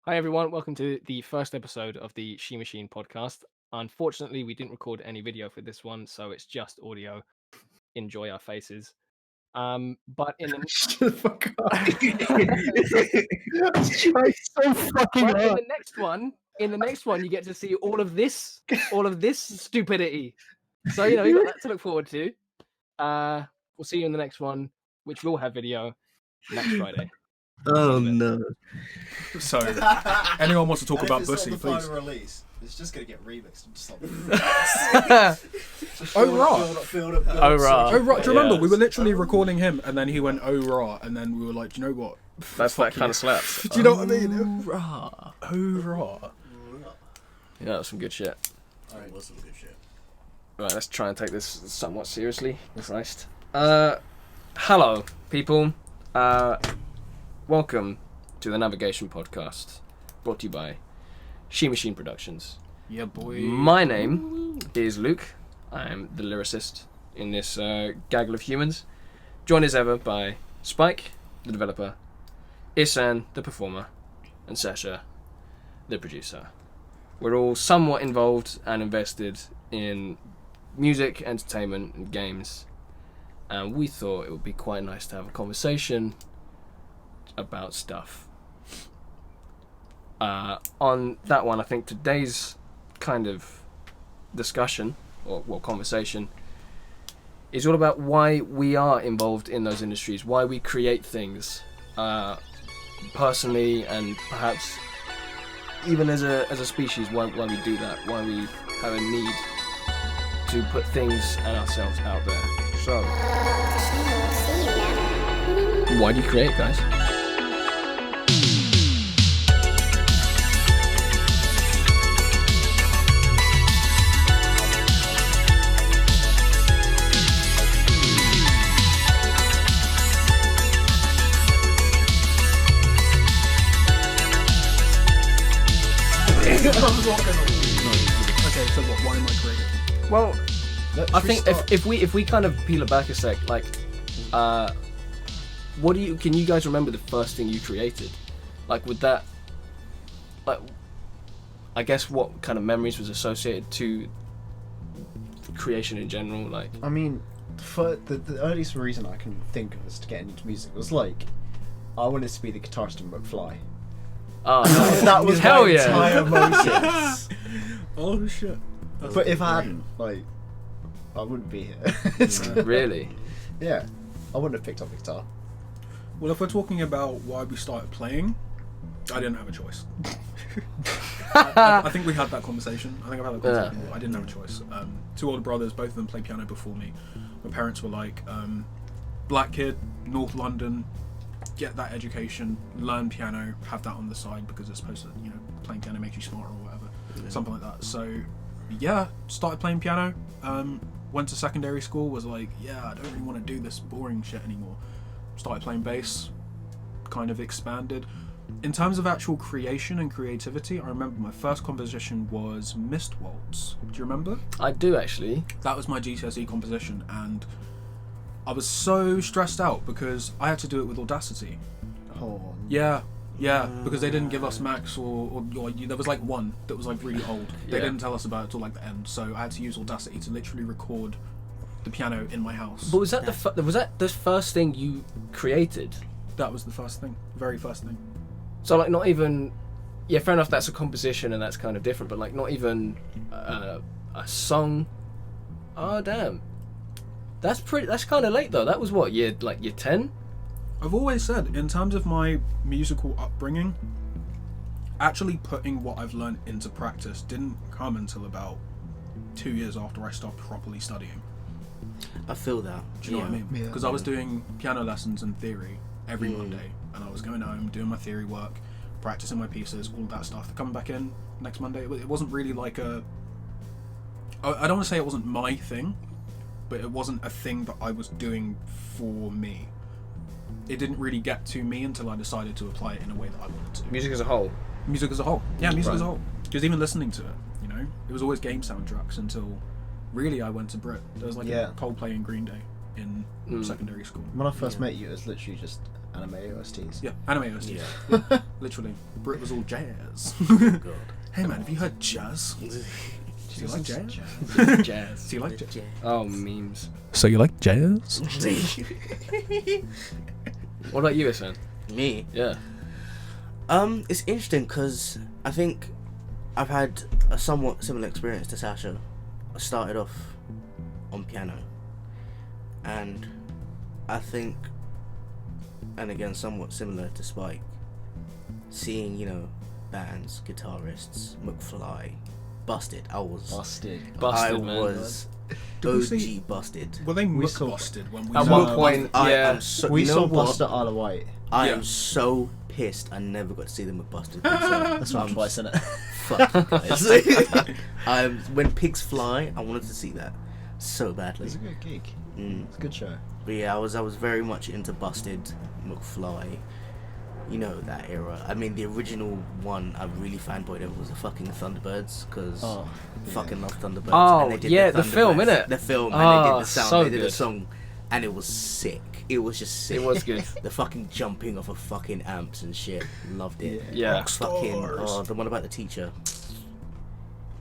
Hi everyone, welcome to the first episode of the Shimachine podcast. Unfortunately, we didn't record any video for this one, so it's just audio. Enjoy our faces. But in the Shut the fuck up. so fucking but in the next one, you get to see all of this stupidity. So you got that to look forward to. We'll see you in the next one, which will have video next Friday. Oh no. So, anyone wants to talk about Bussy, please. Final release, it's just gonna get remixed and just like. Oh right. Oh right. Oh right. Do you remember we were literally recording him, and then he went oh rah, and then we were like, do you know what? That's that kind of slaps. Do you know what I mean? Oh rah. Oh rah. Yeah, that's some good shit. Alright, was some good shit. Right, let's try and take this somewhat seriously. Christ. Hello, people. Welcome to the Navigation Podcast, brought to you by Shimachine Productions. Yeah, boy. My name is Luke. I'm the lyricist in this gaggle of humans. Joined as ever by Spike, the developer, Ihsan, the performer, and Sasha, the producer. We're all somewhat involved and invested in music, entertainment, and games. And we thought it would be quite nice to have a conversation about stuff. On that one, I think today's kind of discussion or conversation is all about why we are involved in those industries, why we create things personally, and perhaps even as a species, why we do that, why we have a need to put things and ourselves out there. So, why do you create, guys? Okay, so what? Why am I creating? Well, I think if we kind of peel it back a sec, like, can you guys remember the first thing you created? Like, with that, like, I guess what kind of memories was associated to creation in general? Like, I mean, the earliest reason I can think of as to getting into music was like, I wanted to be the guitarist in McFly. oh no. That was Hell my yeah. entire motions. Oh shit. But if I hadn't, like, I wouldn't be here. Really? Yeah, I wouldn't have picked up the guitar. Well, if we're talking about why we started playing, I didn't have a choice. I think we had that conversation. I didn't have a choice. Two older brothers, both of them play piano before me. My parents were like, black kid, North London, get that education, learn piano, have that on the side because it's supposed to, playing piano makes you smarter or whatever, something like that. So, yeah, started playing piano. Went to secondary school, was like, yeah, I don't really want to do this boring shit anymore. Started playing bass, kind of expanded. In terms of actual creation and creativity, I remember my first composition was Mist Waltz. Do you remember? I do, actually. That was my GCSE composition, and I was so stressed out because I had to do it with Audacity. Oh. Yeah, because they didn't give us Max or there was like one that was like really old. They Yeah. didn't tell us about it till like the end, so I had to use Audacity to literally record the piano in my house. But was that the first thing you created? That was the first thing, very first thing. So, like, not even, yeah, fair enough, that's a composition and that's kind of different, but like not even a song. Oh damn, that's kind of late though. That was what, year 10? I've always said, in terms of my musical upbringing, actually putting what I've learned into practice didn't come until about 2 years after I stopped properly studying. I feel that. Do you know what I mean? Yeah. Because I was doing piano lessons and theory every Monday, and I was going home, doing my theory work, practicing my pieces, all that stuff. Coming back in next Monday, it wasn't really like I don't want to say it wasn't my thing, but it wasn't a thing that I was doing for me. It didn't really get to me until I decided to apply it in a way that I wanted to. Music as a whole. Music as a whole. Yeah, music Right. as a whole. Because even listening to it, it was always game soundtracks until really I went to Brit. There was like a Coldplay and Green Day in secondary school. When I first met you, it was literally just anime OSTs. Yeah, anime OSTs. Yeah. Yeah, literally. Brit was all jazz. God. Hey man, have you heard jazz? Do you like jazz? Jazz. Do you like jazz? Oh, memes. So you like jazz? What about you, Ihsan? Me. Yeah. It's interesting because I think I've had a somewhat similar experience to Sasha. I started off on piano, and I think, and again, somewhat similar to Spike, seeing, bands, guitarists, McFly, Busted. I was Busted. Busted, man. was Did we OG see- Busted. Well, they We muck saw- busted when we At saw one point, I yeah. am so, We you know saw what? Buster Isle of Wight. I Yeah. am so pissed I never got to see them at Busted. That's not twice, isn't it? Fuck you guys. When pigs fly, I wanted to see that so badly. It's a good gig. It's a good show. But yeah, I was very much into Busted, McFly, that era. I mean, the original one I really fanboyed over was the fucking Thunderbirds, because fucking love Thunderbirds. Oh, and they did yeah, the film, Thunderbirds- innit? The film, Oh, and they did the sound, so they did good. the song, and it was sick. It was just sick. It was good. The fucking jumping off of fucking amps and shit. Loved it. Yeah. Fucking, the one about the teacher.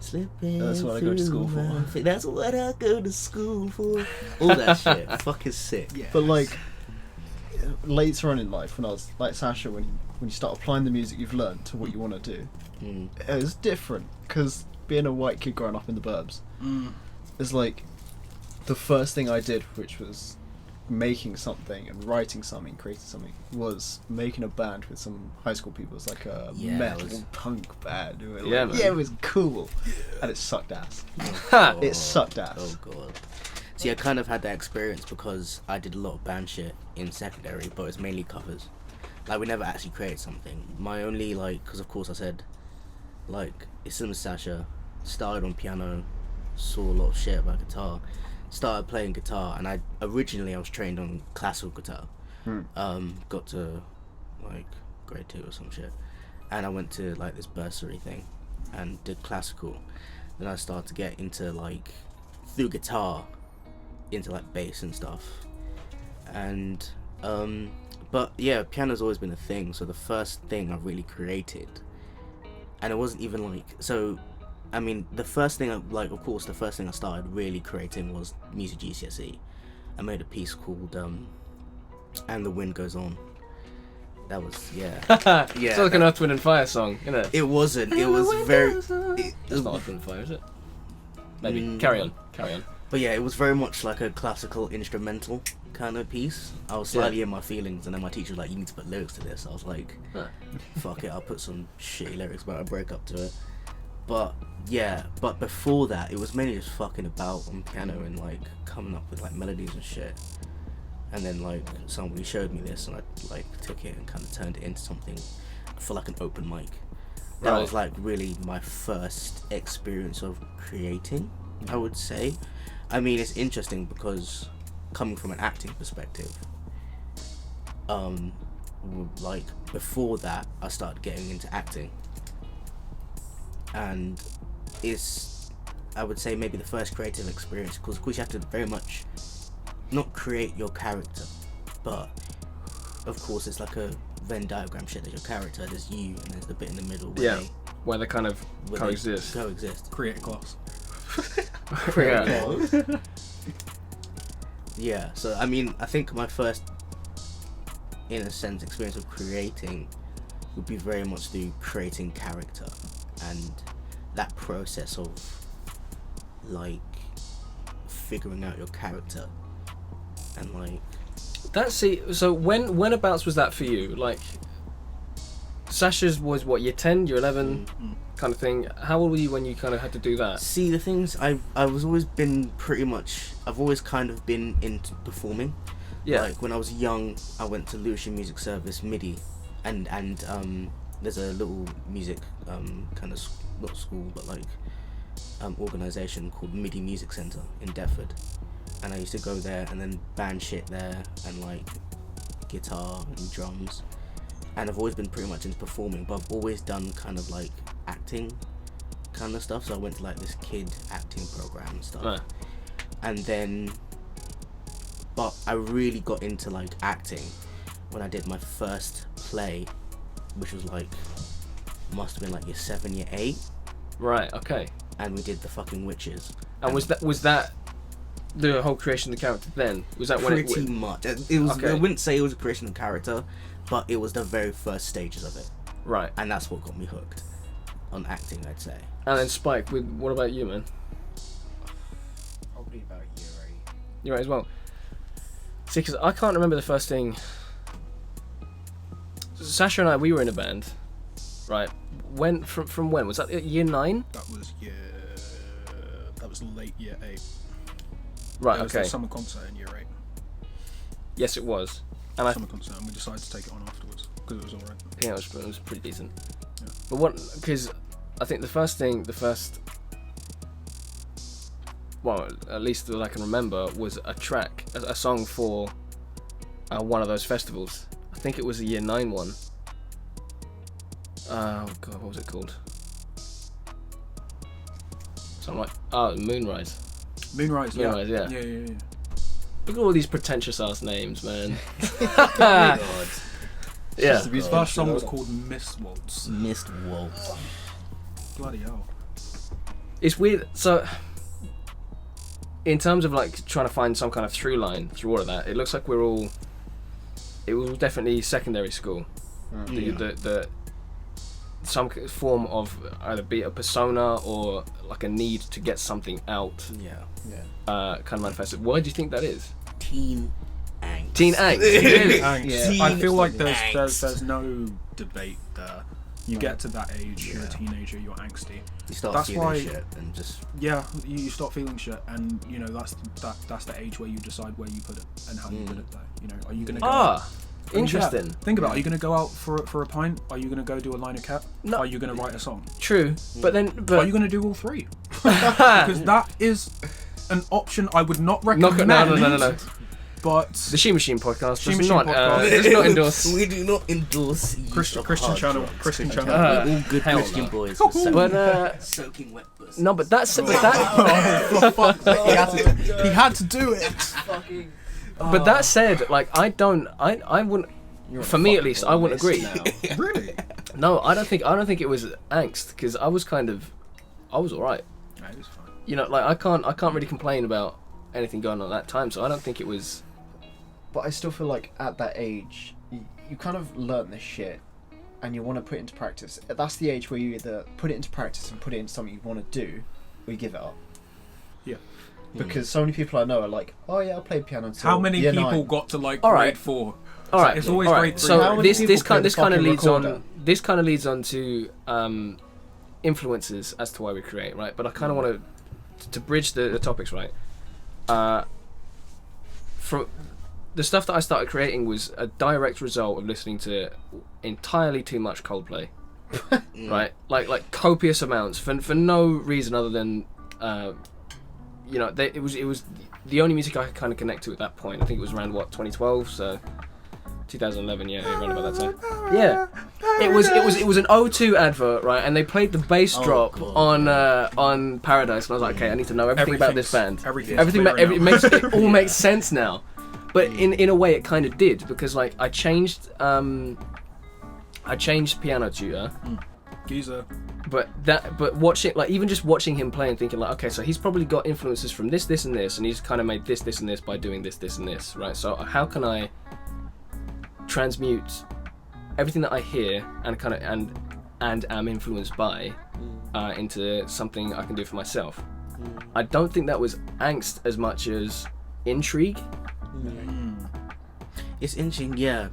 Slipping That's what I go to school through for. my fi- That's what I go to school for. All that shit. Fucking sick. Yeah. But like later on in life, when I was like Sasha, when you start applying the music you've learned to what you want to do, it was different because being a white kid growing up in the burbs is like the first thing I did, which was making something and writing something, creating something, was making a band with some high school people. It was like a Yeah, it metal was- punk band. We were Yeah, like, man. it was cool, and it sucked ass. Ha! It sucked ass. Oh god. See, I kind of had that experience because I did a lot of band shit in secondary, but it's mainly covers. Like, we never actually created something. My only, because of course I said, it's in Sasha, started on piano, saw a lot of shit about guitar, started playing guitar, and originally I was trained on classical guitar. Got to, grade 2 or some shit. And I went to, this bursary thing and did classical. Then I started to get into, through guitar, into bass and stuff, and but yeah, piano's always been a thing. So the first thing I really created, and it wasn't even I mean, the first thing of course the first thing I started really creating was music GCSE. I made a piece called And the Wind Goes On. That was yeah. It's like an Earth, Wind and Fire song, isn't it? It wasn't. It was very. It's not Earth, Wind and Fire, is it? Maybe. Carry on. But yeah, it was very much like a classical instrumental kind of piece. I was slightly in my feelings, and then my teacher was like, "You need to put lyrics to this." I was like, "Fuck it, I'll put some shitty lyrics about a breakup to it." But yeah, but before that, it was mainly just fucking about on piano and coming up with melodies and shit. And then somebody showed me this, and I took it and kind of turned it into something for an open mic. That Right. was really my first experience of creating, I would say. I mean, it's interesting because coming from an acting perspective, before that I started getting into acting, and it's, I would say, maybe the first creative experience, because of course you have to very much not create your character, but of course it's like a Venn diagram shit. There's your character, there's you, and there's the bit in the middle where Where they kind of they coexist. coexist. Create a class. Yeah. Yeah, so I mean, I think my first, in a sense, experience of creating would be very much through creating character, and that process of figuring out your character, and So whenabouts was that for you? Sasha's was what, year 10, year 11 kind of thing. How old were you when you kind of had to do that? See, the things I was always been pretty much, I've always kind of been into performing. Yeah. When I was young, I went to Lewisham Music Service MIDI, and there's a little music kind of not school but organisation called MIDI Music Centre in Deptford, and I used to go there and then band shit there, and guitar and drums, and I've always been pretty much into performing, but I've always done kind of acting kind of stuff. So I went to this kid acting program and stuff. Right. And then, but I really got into acting when I did my first play, which was like, must have been like year 7, year 8. Right. Okay. And we did the fucking witches. And was that the whole creation of the character then? Was that when Pretty much. It was. Okay. I wouldn't say it was a creation of character, but it was the very first stages of it. Right. And that's what got me hooked on acting, I'd say. And then Spike, what about you, man? Probably about year 8. You're right as well. See, because I can't remember the first thing. Sasha and I, we were in a band, right? When from when was that? Year 9? That was late year 8. Right. There was Okay. the summer concert in year 8. Yes, it was. And Summer concert, and we decided to take it on afterwards because it was alright. yeah, it was pretty decent. Yeah. But what? Because I think well, at least that I can remember, was a track, a song for one of those festivals. I think it was a year 9 one. Oh god, what was it called? Something like Moonrise. Moonrise, yeah. Moonrise, yeah. Yeah. Look at all these pretentious ass names, man. God. Yeah. Just the His music first song industry, was though. called Mist Waltz. Missed Waltz. Bloody hell. It's weird. So, in terms of like trying to find some kind of through line through all of that, it looks like it was definitely secondary school. The some form of either be a persona or like a need to get something out, Yeah. kind of manifested. Why do you think that is? Teen angst. Teen angst. Really? Angst. Yeah. I feel like Angst. there's no debate there. You get to that age, you're a teenager, you're angsty. You start That's feeling why- shit and just Yeah, you start feeling shit, and you know that's the age where you decide where you put it and how you put it. Though, you know, are you gonna go? Interesting. Yeah, think about it. Are you gonna go out for a pint? Are you gonna go do a line of cat? No. Are you gonna write a song? True, but then Are you gonna do all three? Because that is an option I would not recommend. No. But The Shimachine podcast does Shimachine not podcast. does not endorse. We do not endorse use Christian of hard channel, drugs. Christian channel. We're all good hell Christian no. boys. But Soaking wet pussy. no, but that's He had to do it. but that said, like I wouldn't. For me at least, I wouldn't agree. Really? No, I don't think it was angst because I was alright. No, it was fine. You know, like I can't really complain about anything going on at that time, so I don't think it was. But I still feel like at that age, you kind of learn this shit and you want to put it into practice. That's the age where you either put it into practice and put it into something you want to do, or you give it up. Yeah. Because so many people I know are like, oh yeah, I'll play piano until How many year people 9. got to like All right. grade 4? All right, It's always all grade right. 3. So How many this people kind play of the leads fucking recorder? on. This kind of leads on to influences as to why we create, right? But I kind of want to bridge the topics, right? From the stuff that I started creating was a direct result of listening to entirely too much Coldplay, right? Like copious amounts for no reason other than, you know, it was the only music I could kind of connect to at that point. I think it was around 2012, so 2011, yeah, around about that time. Yeah, it was an O2 advert, right? And they played the bass drop God. on Paradise, and I was like, okay, I need to know everything about this band. Everything's Everything clear it now. it all makes sense now. But in a way, it kind of did because like I changed piano tutor. Geezer. But watching, like, even just watching him play and thinking, like, okay, so he's probably got influences from this, and this, and he's kind of made this, and this by doing this, and this, right? So how can I transmute everything that I hear and kind of and am influenced by into something I can do for myself? I don't think that was angst as much as intrigue. It's interesting, yeah.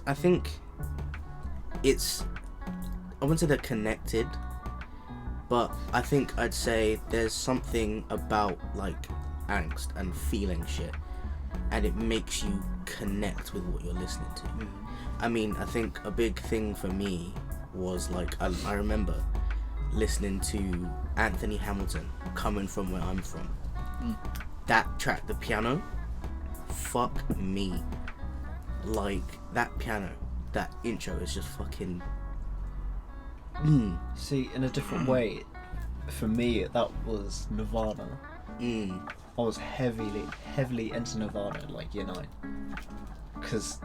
I think it's, I wouldn't say they're connected, but I think I'd say there's something about like angst and feeling shit, and it makes you connect with what you're listening to. I mean, I think a big thing for me was like, I remember listening to Anthony Hamilton, Coming From Where I'm From. That track, the piano, fuck me. Like, that piano, that intro is just fucking... See, in a different way, for me, that was Nirvana. I was heavily into Nirvana in like year 9. Because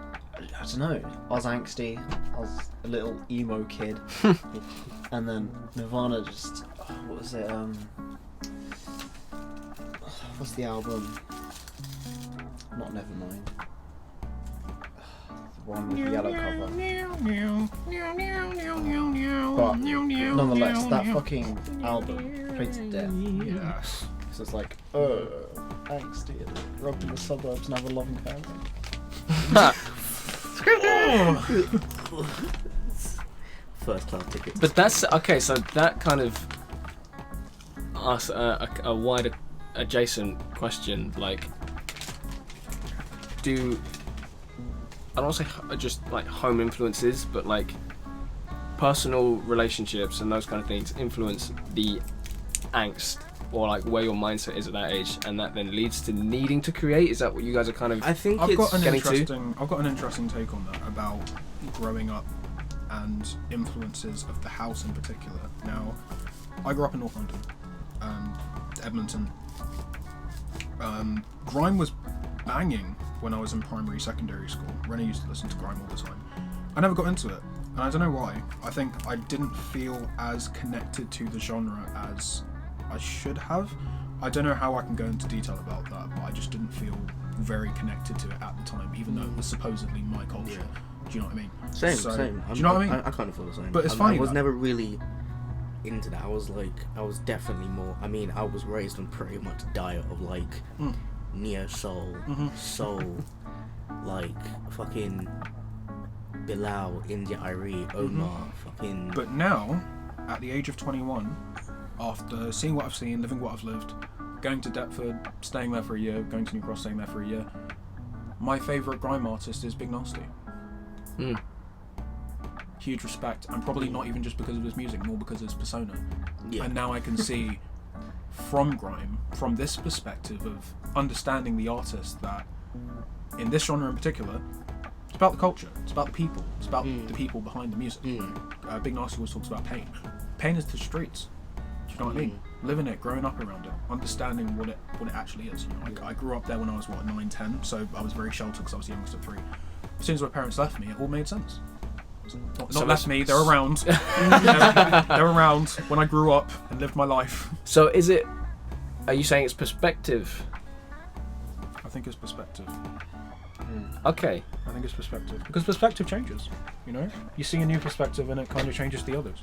I don't know. I was angsty. I was a little emo kid, and then Nirvana just what was it? What's the album? Not Nevermind. The one with the yellow cover. But nonetheless, that fucking album played to death. Yes. So it's like, angsty, and grew up in the suburbs and have a loving family. First class ticket. But that's okay. So that kind of asks a wider adjacent question. Like, I don't want to say just like home influences, but like personal relationships and those kind of things influence the angst or like where your mindset is at that age, and that then leads to needing to create. Is that what you guys are kind of? I think I've got an getting to? interesting take on that about growing up and influences of the house in particular. Now, I grew up in North London, Edmonton. Grime was banging when I was in primary, secondary school. Rennie used to listen to grime all the time. I never got into it, and I don't know why. I think I didn't feel as connected to the genre as I should have. I don't know how I can go into detail about that, but I just didn't feel very connected to it at the time, even though it was supposedly my culture. Yeah. Do you know what I mean? Same. Do you I know what I mean? I kind of feel the same. But it's I funny was that- never really into that. I was definitely more. I mean, I was raised on pretty much a diet of like neo soul, soul, like fucking Bilal, India Irie, Omar, fucking. But now, at the age of 21, after seeing what I've seen, living what I've lived, going to Deptford, staying there for a year, going to New Cross, staying there for a year, my favourite grime artist is Big Nasty. Huge respect, and probably not even just because of his music, more because of his persona. Yeah. And now I can see from grime, from this perspective of understanding the artist, that in this genre in particular, it's about the culture, it's about the people, it's about the people behind the music. Big Nasty always talks about pain. Pain is the streets. Do you know what I mean? Living it, growing up around it, understanding what it actually is. You know, I grew up there when I was 9, 10, so I was very sheltered because I was the youngest of 3. As soon as my parents left me, it all made sense. Not left me, they're around. They're around when I grew up and lived my life. So are you saying it's perspective? I think it's perspective. Okay. I think it's perspective. Because perspective changes, you know? You see a new perspective and it kind of changes the others.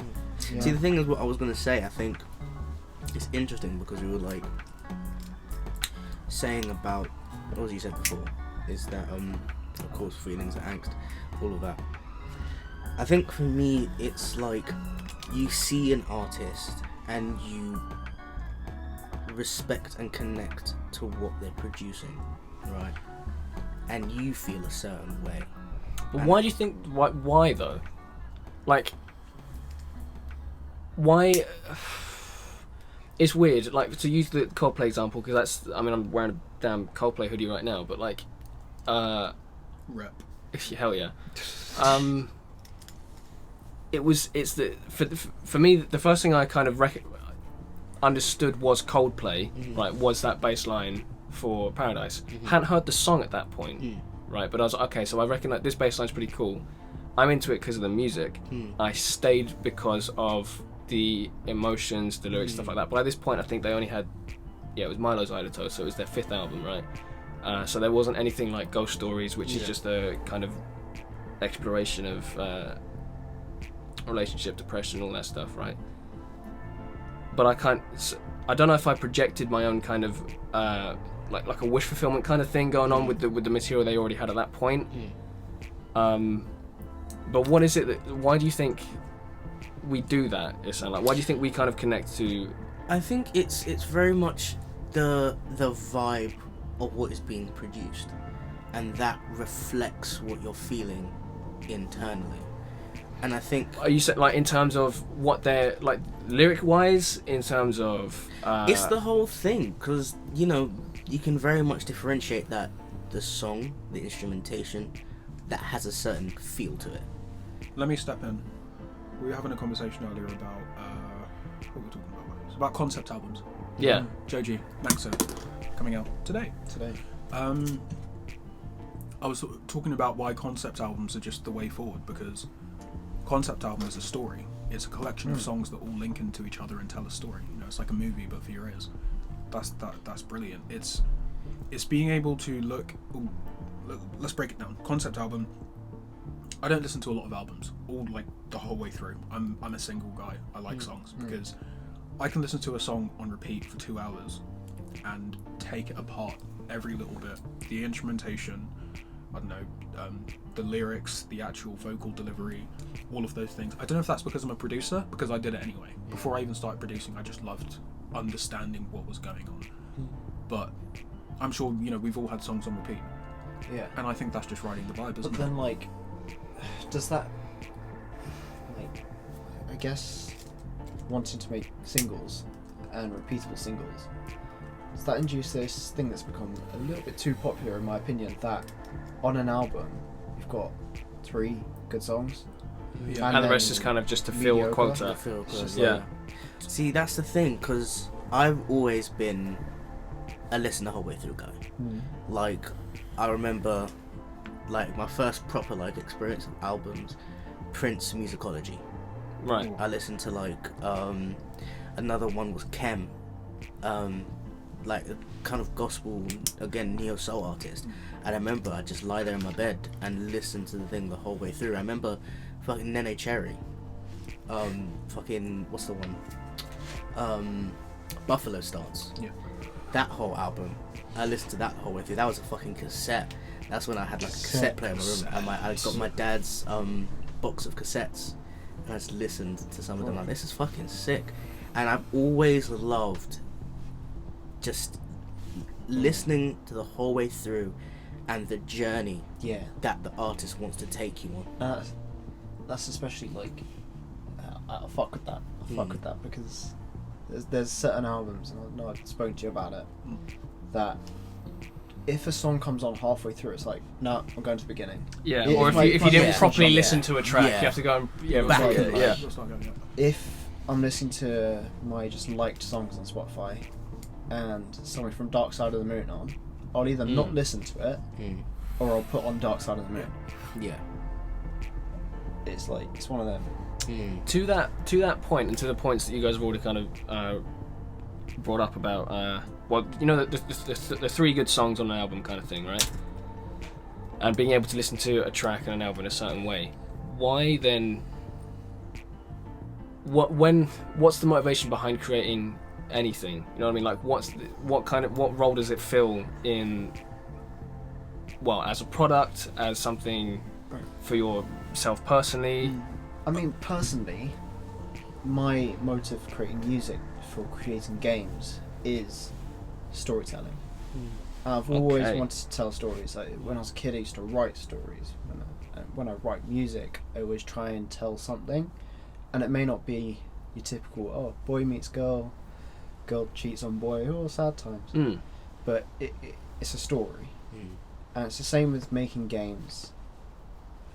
Yeah. See, the thing is, what I was gonna say, I think it's interesting because we were like saying about what you said before, is that of course feelings and angst, all of that. I think for me it's like you see an artist and you respect and connect to what they're producing, right? And you feel a certain way. But why do you think? Why though? Like, why? It's weird. Like, to use the Coldplay example, because that's. I mean, I'm wearing a damn Coldplay hoodie right now, but like, Rep. hell yeah. For me, the first thing I kind of understood was Coldplay, right? Was that bass line for Paradise. Hadn't heard the song at that point, right? But I was like, okay, so I reckon that this bass line's pretty cool. I'm into it because of the music. I stayed because of the emotions, the lyrics, stuff like that. But at this point, I think they only had, it was Milo's Idato, so it was their 5th album, right? So there wasn't anything like Ghost Stories, which is just a kind of exploration of relationship, depression, all that stuff, right? But I don't know if I projected my own kind of like a wish fulfillment kind of thing going on with the material they already had at that point. But what is it why do you think we do that, Ihsan? Like, why do you think we kind of connect to? I think it's very much the vibe of what is being produced, and that reflects what you're feeling internally. And I think, Are you saying, like, in terms of what they're like lyric wise, in terms of it's the whole thing, because you know you can very much differentiate that the song, the instrumentation, that has a certain feel to it. Let me step in. We were having a conversation earlier about what were we talking about? It's about concept albums. Yeah. Joji Nangso coming out today. I was talking about why concept albums are just the way forward, because concept album is a story. It's a collection of songs that all link into each other and tell a story. You know, it's like a movie but for your ears. That's brilliant. It's being able to look. Ooh, let's break it down. Concept album. I don't listen to a lot of albums, all like the whole way through. I'm a single guy. I like songs because I can listen to a song on repeat for 2 hours and take it apart every little bit. The instrumentation, I don't know, the lyrics, the actual vocal delivery, all of those things. I don't know if that's because I'm a producer, because I did it anyway. Before I even started producing, I just loved understanding what was going on. But I'm sure, you know, we've all had songs on repeat. Yeah. And I think that's just riding the vibe, isn't But then, like, does that, like, I guess, wanting to make singles and repeatable singles, does that induce this thing that's become a little bit too popular, in my opinion, that on an album you've got 3 good songs, and the rest is kind of just to fill a quota. Yeah. See, that's the thing, because I've always been a listen the whole way through guy. Like, I remember, like, my first proper, like, experience of albums, Prince Musicology. Right. I listened to, like, another one was Kem, like, a kind of gospel, again, neo-soul artist. And I remember I just lie there in my bed and listen to the thing the whole way through. I remember fucking Nene Cherry, fucking, what's the one? Buffalo Stance. Yeah. That whole album, I listened to that the whole way through. That was a fucking cassette. That's when I had like a cassette player in my room, and I got my dad's box of cassettes, and I just listened to some of them. Like, this is fucking sick. And I've always loved just listening to the whole way through, and the journey that the artist wants to take you on. That's especially like, I fuck with that. I fuck with that because there's certain albums, and I know I've spoken to you about it, that if a song comes on halfway through, it's like, no, I'm going to the beginning. Yeah, or if you didn't properly listen to a track, you have to go and back it. it. Yeah. If I'm listening to my just liked songs on Spotify, and something from Dark Side of the Moon on, I'll either not listen to it, or I'll put on Dark Side of the Moon. Yeah. It's like, it's one of them. To that point, and to the points that you guys have already kind of brought up about, well, you know, the 3 good songs on an album kind of thing, right? And being able to listen to a track and an album in a certain way. Why then? What's the motivation behind creating anything? You know what I mean? Like, what role does it fill in? Well, as a product, as something for yourself personally. I mean, personally, my motive for creating music, for creating games, is storytelling. I've always wanted to tell stories. Like, when I was a kid, I used to write stories. When I write music, I always try and tell something, and it may not be your typical, boy meets girl, girl cheats on boy, sad times. But it's a story, and it's the same with making games.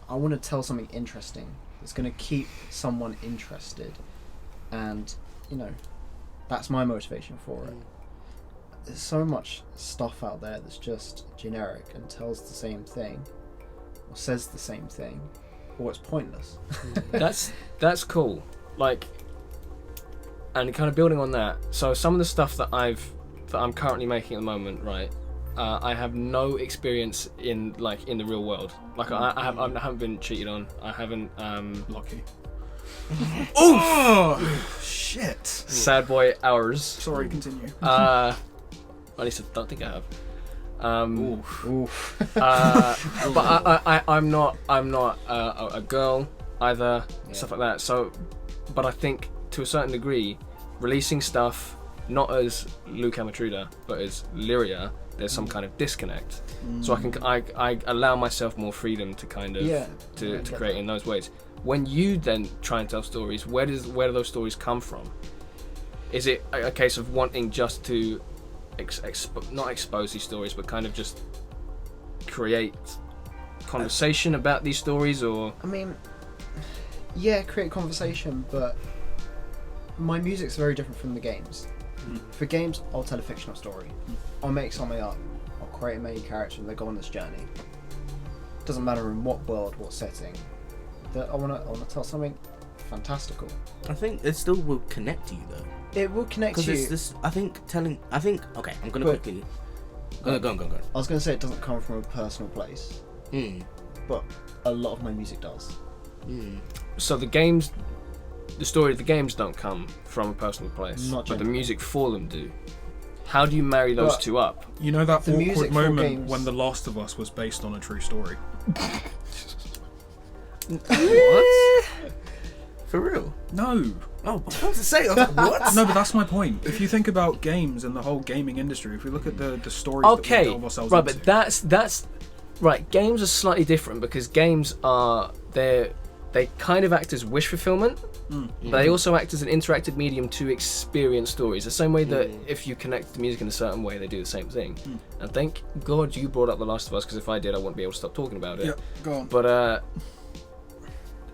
I want to tell something interesting. It's going to keep someone interested, and, you know, that's my motivation for it. There's so much stuff out there that's just generic and tells the same thing, or says the same thing, or it's pointless. That's cool. Like, and kind of building on that. So some of the stuff that I'm currently making at the moment, right? I have no experience in the real world. Like, I haven't been cheated on. I haven't. Lucky. Oh shit! Sad boy hours. Sorry, continue. At least I don't think I have. But I'm not a girl either. Stuff like that. So, but I think to a certain degree, releasing stuff not as Luke Amatruda, but as Lyria, there's some kind of disconnect. So I allow myself more freedom to kind of to create in those ways. When you then try and tell stories, where do those stories come from? Is it a case of wanting just to not expose these stories, but kind of just create conversation about these stories? Or I mean, create conversation, but my music's very different from the games. For games, I'll tell a fictional story. I'll make something up. I'll create a main character and they go on this journey. doesn't matter in what world, what setting, that I wanna tell something fantastical. I think it still will connect you though. It will connect you. Because it's this. Okay, I'm gonna But- quickly. Go on. I was gonna say it doesn't come from a personal place, but a lot of my music does. So the story of the games don't come from a personal place, Not but the generally. music for them do. How do you marry those But- two up? You know that The music awkward for moment games- when The Last of Us was based on a true story? What? For real? No. Oh, but what to say? I was like, what? No, but that's my point. If you think about games and the whole gaming industry, if we look at the stories Okay, that we delve ourselves right, into, but that's right. Games are slightly different because games are they kind of act as wish fulfillment, but they also act as an interactive medium to experience stories. The same way that if you connect the music in a certain way, they do the same thing. And thank God you brought up The Last of Us, because if I did, I wouldn't be able to stop talking about it. Yeah, go on. But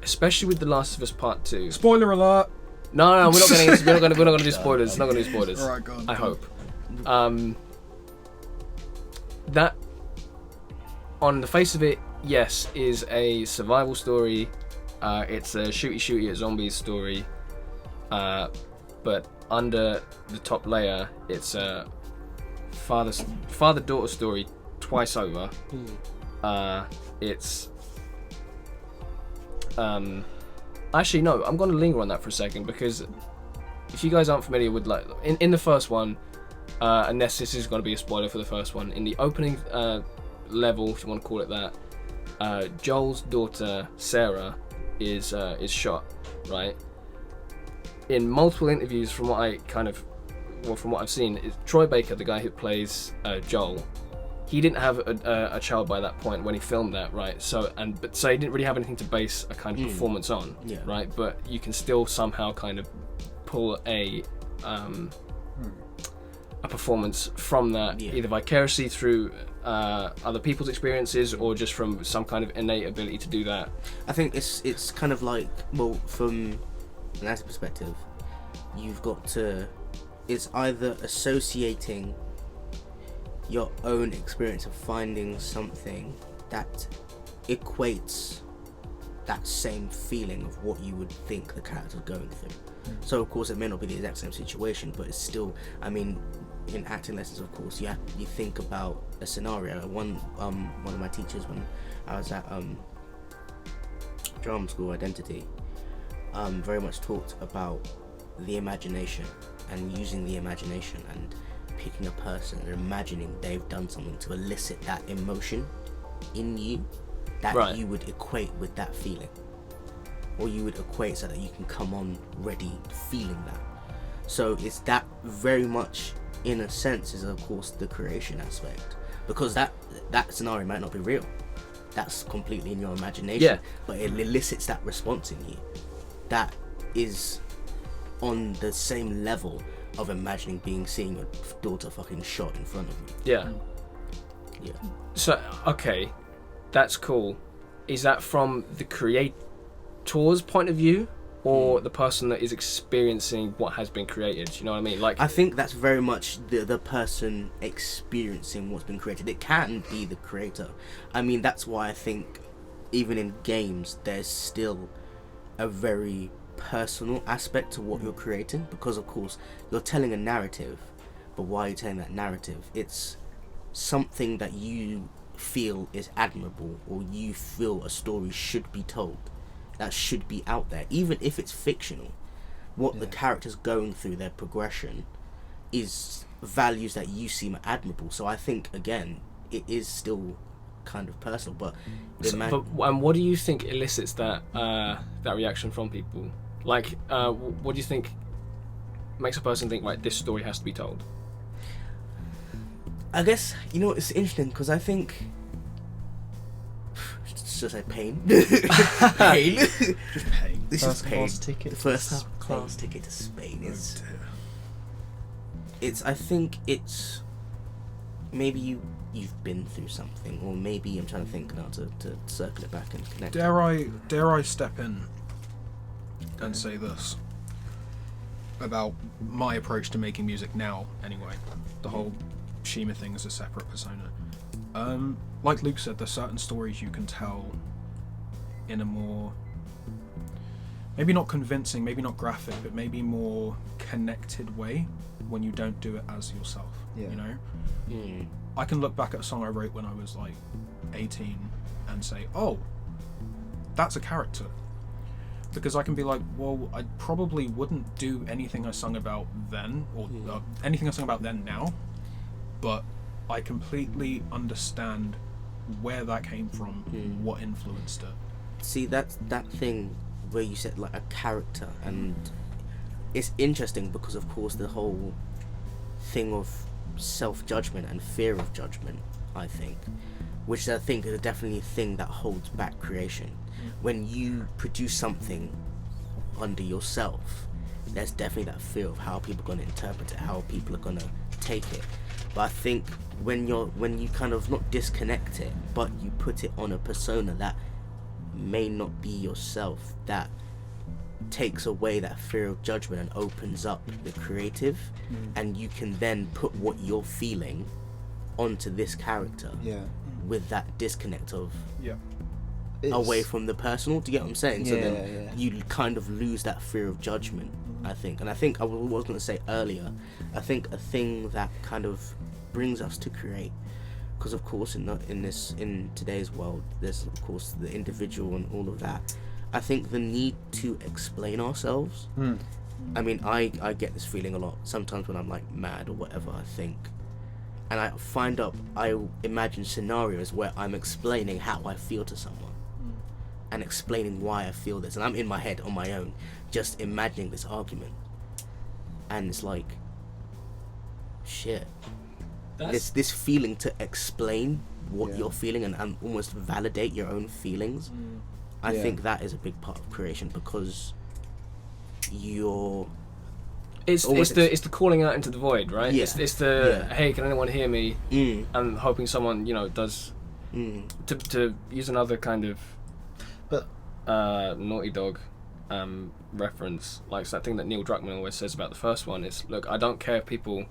especially with The Last of Us Part 2. Spoiler alert. No, we're not going to do spoilers. Not going to do spoilers. Alright, go on. I hope. That, on the face of it, yes, is a survival story. It's a shooty at zombies story. But under the top layer, it's a father-daughter story twice over. It's actually no, I'm going to linger on that for a second, because if you guys aren't familiar with, like, in the first one, unless this is going to be a spoiler for the first one, in the opening level, if you want to call it that, Joel's daughter Sarah is shot, right? In multiple interviews, from what I've seen, is Troy Baker, the guy who plays Joel, he didn't have a child by that point when he filmed that, right? So he didn't really have anything to base a kind of performance on, right? But you can still somehow kind of pull a performance from that, either vicariously through other people's experiences or just from some kind of innate ability to do that. I think it's kind of like, well, from an actor perspective, you've got to, it's either associating your own experience of finding something that equates that same feeling of what you would think the character's going through. So of course it may not be the exact same situation, but it's still, I mean, in acting lessons, of course, you think about a scenario. One of my teachers, when I was at drama school, Identity, very much talked about the imagination and using the imagination and picking a person and imagining they've done something to elicit that emotion in you that you would equate with that feeling, or you would equate so that you can come on ready feeling that. So it's that very much, in a sense, is of course the creation aspect, because that scenario might not be real. That's completely in your imagination, but it elicits that response in you that is on the same level of imagining seeing your daughter fucking shot in front of you. Yeah. So okay, that's cool. Is that from the creator's point of view, or the person that is experiencing what has been created? You know what I mean? Like, I think that's very much the person experiencing what's been created. It can be the creator. I mean, that's why I think even in games there's still a very personal aspect to what you're creating, because of course you're telling a narrative, but why are you telling that narrative? It's something that you feel is admirable, or you feel a story should be told, that should be out there, even if it's fictional. What the character's going through, their progression, is values that you seem admirable. So I think, again, it is still kind of personal, but and what do you think elicits that reaction from people? Like, what do you think makes a person think, right, this story has to be told? I guess, you know, it's interesting, because I think, just say pain. Pain. Just pain. This is First pain. class ticket. The first class ticket to Spain is. It's. I think it's. Maybe you've been through something, or maybe I'm trying to think now to circle it back and connect. Dare I step in and say this about my approach to making music now? Anyway, the whole Shima thing is a separate persona. Like Luke said, there's certain stories you can tell in a more, maybe not convincing, maybe not graphic, but maybe more connected way when you don't do it as yourself. Yeah. You know, Mm. I can look back at a song I wrote when I was like 18 and say, oh, that's a character. Because I can be like, well, I probably wouldn't do anything I sung about then, or anything I sung about then now, but I completely understand where that came from, what influenced it. See, that's that thing where you said like a character, and it's interesting because of course the whole thing of self-judgment and fear of judgment, I think, which I think is definitely a thing that holds back creation. When you produce something under yourself, there's definitely that fear of how people are going to interpret it, how people are going to take it. But I think when you kind of not disconnect it, but you put it on a persona that may not be yourself, that takes away that fear of judgment and opens up the creative, and you can then put what you're feeling onto this character with that disconnect of away from the personal. Do you get what I'm saying? So then you kind of lose that fear of judgment, I think. And I think I was going to say earlier, I think a thing that kind of brings us to create, because of course in today's world there's of course the individual and all of that. I think the need to explain ourselves. I mean, I get this feeling a lot sometimes when I'm like mad or whatever, I think, and I imagine scenarios where I'm explaining how I feel to someone and explaining why I feel this, and I'm in my head on my own just imagining this argument, and it's like shit, this feeling to explain what you're feeling and almost validate your own feelings. I think that is a big part of creation, because it's the calling out into the void, right? Yeah. It's the hey, can anyone hear me? I'm hoping someone does. To use another kind of Naughty Dog reference, like that thing that Neil Druckmann always says about the first one is, look, I don't care if people,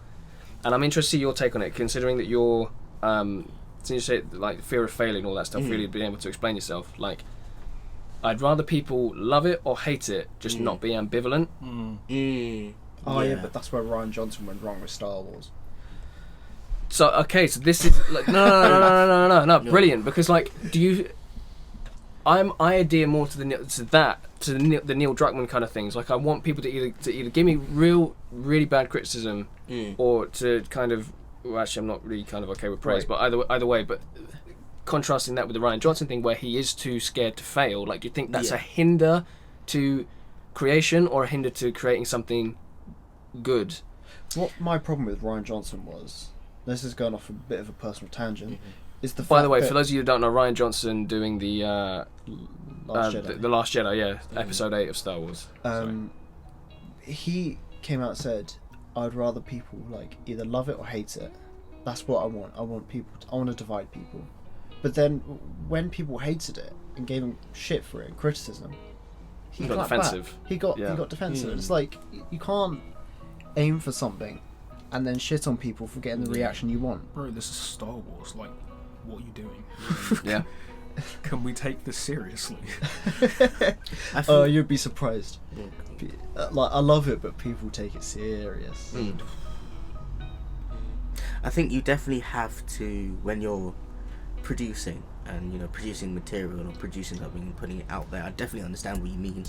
and I'm interested to see your take on it, considering that you're since you say like fear of failing, all that stuff, really being able to explain yourself, like I'd rather people love it or hate it, just not be ambivalent. Oh yeah, but that's where Rian Johnson went wrong with Star Wars. So okay, so this is like no, brilliant, because like I adhere more to the Neil Druckmann kind of things. Like I want people to either give me really bad criticism, or to kind of, well, actually I'm not really kind of okay with praise, but either way, but contrasting that with the Rian Johnson thing where he is too scared to fail, like do you think that's a hinder to creation or a hinder to creating something good? What my problem with Rian Johnson was, this is going off a bit of a personal tangent, is the fact By the way, that for those of you who don't know, Rian Johnson doing the Last Jedi. The Last Jedi, episode 8 of Star Wars. He came out and said, I'd rather people like either love it or hate it. That's what I want. I want to divide people. But then when people hated it and gave him shit for it and criticism, he got defensive. Back. He got defensive. It's like you can't aim for something and then shit on people for getting the reaction you want. Bro, this is Star Wars. Like, what are you doing? Yeah. Can we take this seriously? You'd be surprised. Like, I love it, but people take it serious. I think you definitely have to, when you're producing and producing material or producing something and putting it out there, I definitely understand what you mean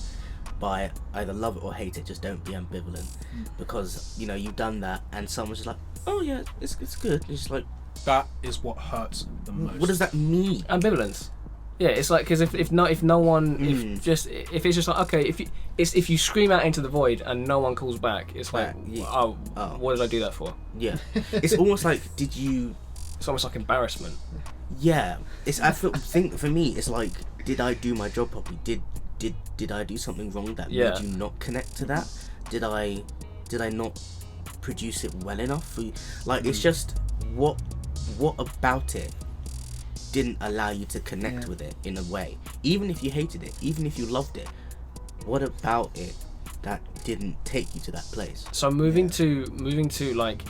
by either love it or hate it, just don't be ambivalent, because you've done that and someone's just like, oh yeah, it's good. It's just like, that is what hurts the most. what does that mean? Ambivalence. Yeah, it's like, because if it's just like, okay, if you scream out into the void and no one calls back, it's like, what did I do that for? Yeah. It's almost like, it's almost like embarrassment. Yeah, think for me, it's like, did I do my job properly? Did I do something wrong that made you not connect to that? Did I not produce it well enough for you? Like, it's just what about it didn't allow you to connect with it in a way? Even if you hated it, even if you loved it, what about it that didn't take you to that place? So moving to like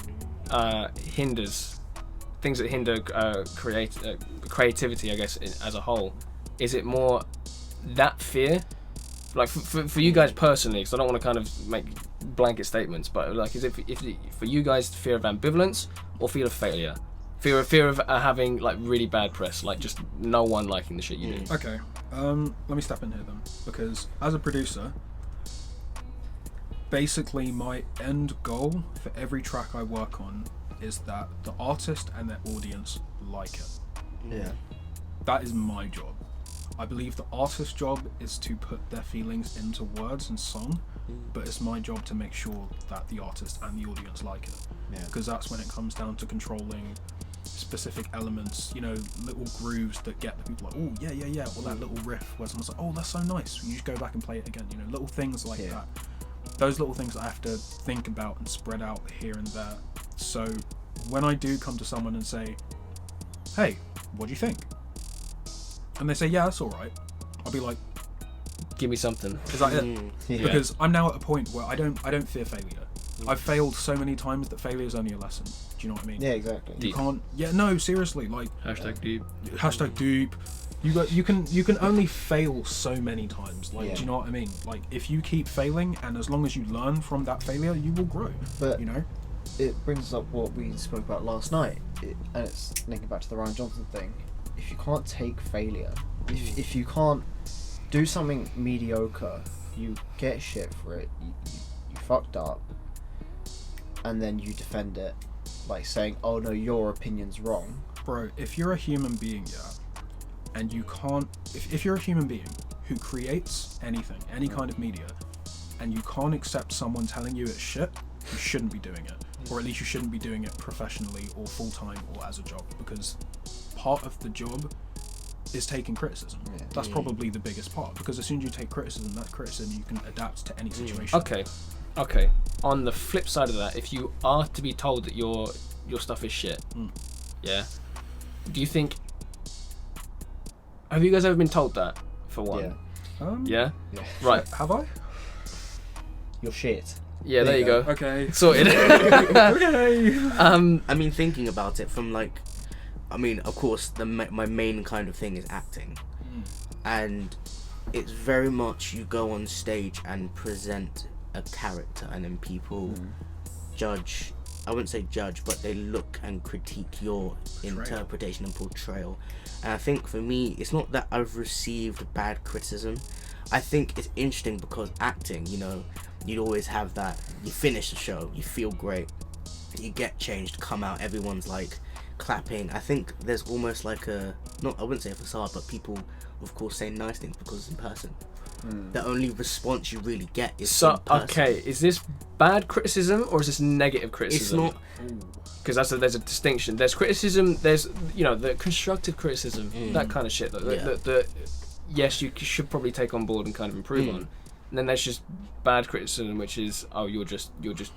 hinders things that hinder creativity, I guess, as a whole, is it more that fear? Like for you guys personally, because I don't want to kind of make blanket statements, but like, is it for you guys fear of ambivalence or fear of failure? Fear of having like really bad press, like just no one liking the shit you do. Okay, let me step in here then, because as a producer, basically my end goal for every track I work on is that the artist and their audience like it. Yeah. That is my job. I believe the artist's job is to put their feelings into words and song, but it's my job to make sure that the artist and the audience like it. Yeah. Because that's when it comes down to controlling specific elements, you know, little grooves that get the people like, oh yeah, or that little riff where someone's like, oh, that's so nice. You just go back and play it again, you know, little things like that. Those little things I have to think about and spread out here and there. So when I do come to someone and say, hey, what do you think? And they say, yeah, that's all right. I'll be like, Give me something. is that it? Yeah. Because I'm now at a point where I don't fear failure. I've failed so many times that failure is only a lesson. Do you know what I mean? Yeah, exactly. You can't. Yeah, no, seriously. Like #deep. #deep. You can only fail so many times. Like, do you know what I mean? Like, if you keep failing, and as long as you learn from that failure, you will grow. But you know, it brings up what we spoke about last night, and it's linking back to the Ryan Johnson thing. If you can't take failure, if you can't do something mediocre, you get shit for it. You fucked up, and then you defend it, like saying, "Oh no, your opinion's wrong." bro. If you're a human being, and you can't, if you're a human being who creates anything, any kind of media, and you can't accept someone telling you it's shit, you shouldn't be doing it, or at least you shouldn't be doing it professionally or full time or as a job, because part of the job is taking criticism. That's probably the biggest part, because as soon as you take criticism, that criticism you can adapt to any situation. Okay. On the flip side of that, if you are to be told that your stuff is shit, do you think? Have you guys ever been told that? For one, Yeah. Right. Have I? You're shit. Yeah, there you go. Okay. Sorted. Okay. I mean, thinking about it from like, I mean, of course, my main kind of thing is acting, and it's very much you go on stage and present a character, and then people judge. I wouldn't say judge, but they look and critique your interpretation and portrayal. And I think for me, it's not that I've received bad criticism. I think it's interesting because acting, you know, you'd always have that. You finish the show, you feel great, you get changed, come out, everyone's like clapping. I think there's almost like I wouldn't say a facade, but people, of course, say nice things because it's in person. The only response you really get is in person. Okay, is this bad criticism or is this negative criticism? It's not. Because there's a distinction. There's criticism. There's the constructive criticism, that kind of shit. Yes, you should probably take on board and kind of improve on. And then there's just bad criticism, which is you're just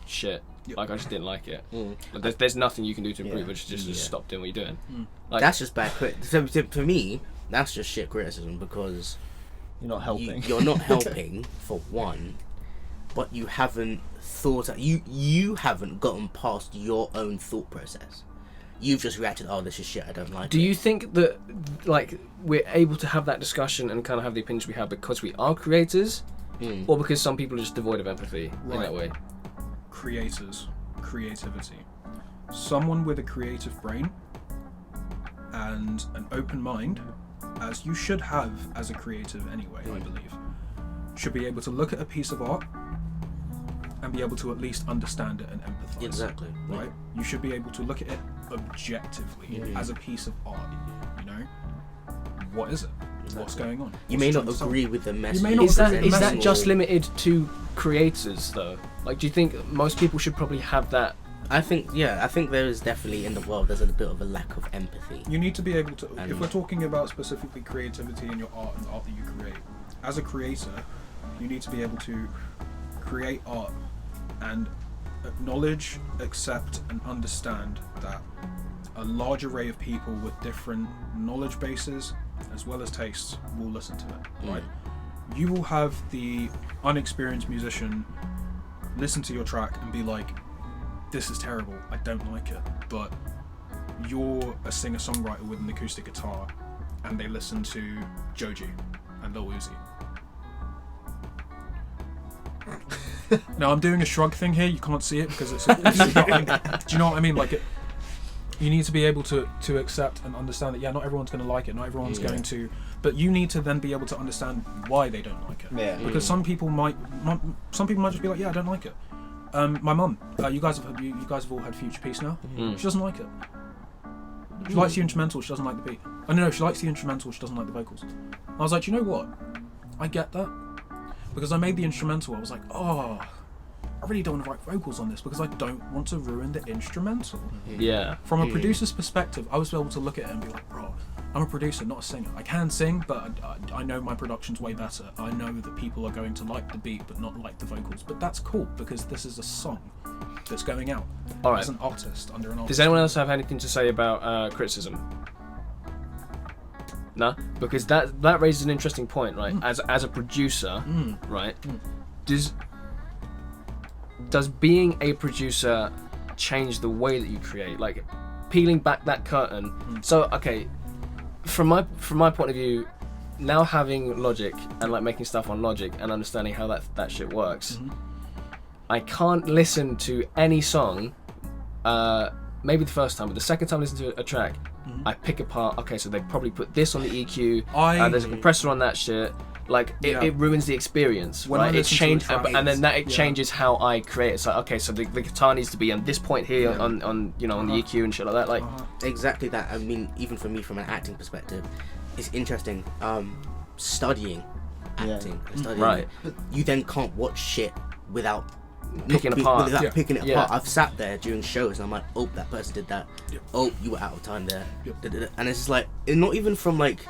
shit. Like I just didn't like it. Like, there's nothing you can do to improve. It's just stop doing what you're doing. Like, That's just bad criticism. For me, that's just shit criticism because You're not helping. you're not helping for one, but you haven't thought. You haven't gotten past your own thought process. You've just reacted. Oh, this is shit. I don't like it. do you think that like we're able to have that discussion and kind of have the opinions we have because we are creators, or because some people are just devoid of empathy in that way? Creativity. Someone with a creative brain and an open mind, as you should have as a creative anyway, I believe, should be able to look at a piece of art and be able to at least understand it and empathize. Exactly. Right? You should be able to look at it objectively as a piece of art. You know, what is it? What's going on? You may not What's agree with the message. may not Is agree with that the just message. limited to creators though? Like, do you think most people should probably have that? I think there is definitely in the world there's a bit of a lack of empathy. You need to be able to, if we're talking about specifically creativity in your art and art that you create, as a creator, you need to be able to create art and acknowledge, accept, and understand that a large array of people with different knowledge bases as well as tastes will listen to it, right? You will have the unexperienced musician listen to your track and be like, this is terrible, I don't like it, but you're a singer-songwriter with an acoustic guitar, and they listen to Joji and Lil Uzi. Now I'm doing a shrug thing here. You can't see it because it's. Do you know what I mean? Like, you need to be able to accept and understand that not everyone's going to like it. Not everyone's going to. But you need to then be able to understand why they don't like it. Yeah. Because some people might just be like, I don't like it. My mum. You guys have all had Future Peace now. She doesn't like it. She likes the instrumental. She doesn't like the beat. Oh no, she likes the instrumental. She doesn't like the vocals. I was like, you know what? I get that. Because I made the instrumental, I was like, I really don't want to write vocals on this because I don't want to ruin the instrumental. Yeah. From a producer's perspective, I was able to look at it and be like, bro, I'm a producer, not a singer. I can sing, but I know my production's way better. I know that people are going to like the beat but not like the vocals. But that's cool because this is a song that's going out. All right. As an artist, under an artist. Does anyone else have anything to say about criticism? No, because that raises an interesting point, right? As a producer, right? Does being a producer change the way that you create? Like, peeling back that curtain. So, okay, from my point of view, now having Logic and like making stuff on Logic and understanding how that shit works, I can't listen to any song. Maybe the first time, but the second time I listen to a track, I pick apart. Okay, so they probably put this on the EQ. There's a compressor on that shit. Like it ruins the experience, When right? I It listen to a changes, track, and then it changes how I create. It's like, okay, so the guitar needs to be on this point here on on the EQ and shit like that. Like Exactly that. I mean, even for me, from an acting perspective, it's interesting. Studying acting, studying Right. it, you then can't watch shit without Picking apart. picking it Yeah. apart. I've sat there during shows and I'm like, oh, that person did that. Yep. Oh, you were out of time there. Yep. Da-da-da. And it's just like, it's not even from like,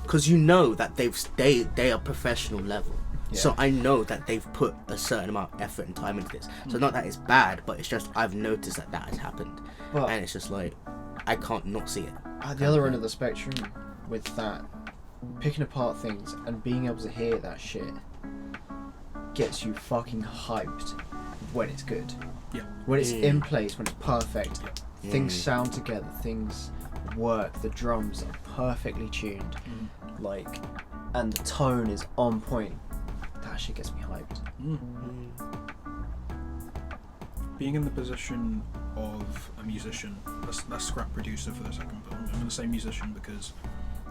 because you know that they are professional level. Yeah. So I know that they've put a certain amount of effort and time into this. So not that it's bad, but it's just I've noticed that has happened, Well, and it's just like I can't not see it. at the other end of the spectrum, with that, picking apart things and being able to hear that shit gets you fucking hyped when it's good. Yeah. When it's in place, when it's perfect, Yeah. things sound together, things work, the drums are perfectly tuned, like, and the tone is on point. That shit gets me hyped. Being in the position of a musician, let's scrap producer for the second, but I'm going to say musician because